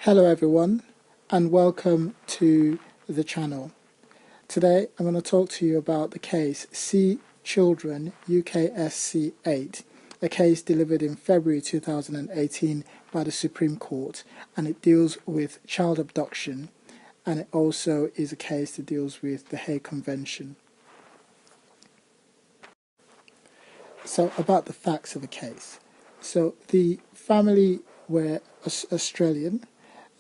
Hello everyone and welcome to the channel. Today I'm going to talk to you about the case C Children UKSC 8, a case delivered in February 2018 by the Supreme Court, and it deals with child abduction, and it also is a case that deals with the Hague Convention. So about the facts of the case. So the family were Australian.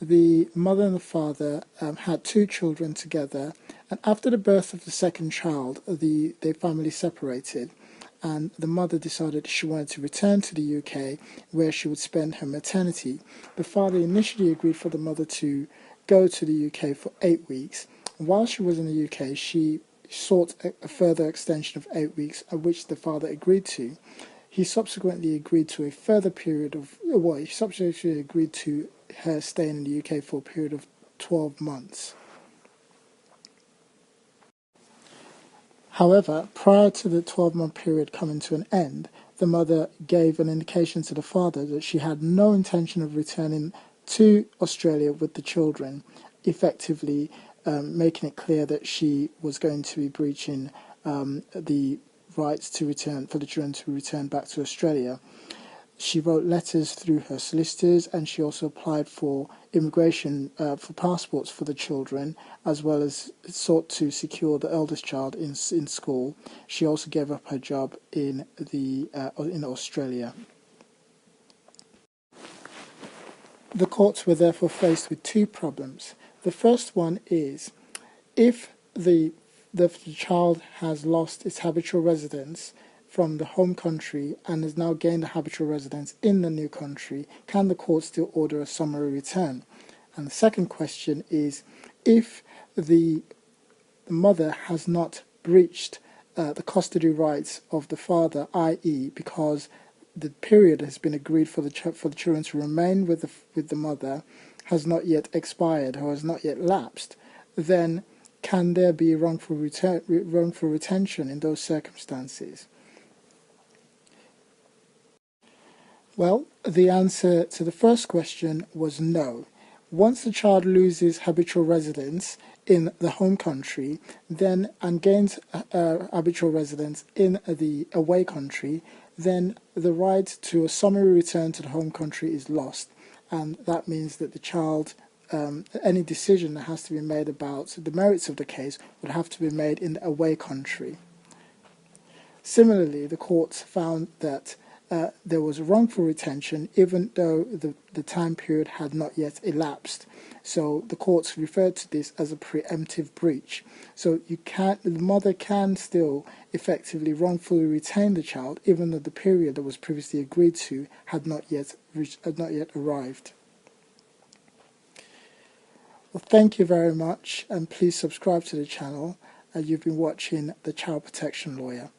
The mother and the father had two children together, and after the birth of the second child, their family separated, and the mother decided she wanted to return to the UK where she would spend her maternity. The father initially agreed for the mother to go to the UK for 8 weeks. While she was in the UK, she sought a further extension of 8 weeks, at which the father agreed to. He subsequently agreed to a further period of, he subsequently agreed to her staying in the UK for a period of 12 months. However, prior to the 12-month period coming to an end, the mother gave an indication to the father that she had no intention of returning to Australia with the children, effectively making it clear that she was going to be breaching the rights to return for the children to return back to Australia. She wrote letters through her solicitors, and she also applied for immigration for passports for the children, as well as sought to secure the eldest child in school. She also gave up her job in Australia. The courts were therefore faced with two problems. The first one is, if the child has lost its habitual residence from the home country and has now gained a habitual residence in the new country, can the court still order a summary return? And the second question is, if the mother has not breached the custody rights of the father, i.e. because the period has been agreed for the children to remain with the mother has not yet expired or has not yet lapsed, then can there be wrongful retention in those circumstances? Well, the answer to the first question was no. Once the child loses habitual residence in the home country, then and gains habitual residence in the away country, then the right to a summary return to the home country is lost, and that means that the child, any decision that has to be made about the merits of the case would have to be made in the away country. Similarly, the courts found that there was wrongful retention even though the time period had not yet elapsed. So the courts referred to this as a preemptive breach. So the mother can still effectively wrongfully retain the child even though the period that was previously agreed to had not yet arrived. Well, thank you very much, and please subscribe to the channel. You've been watching The Child Protection Lawyer.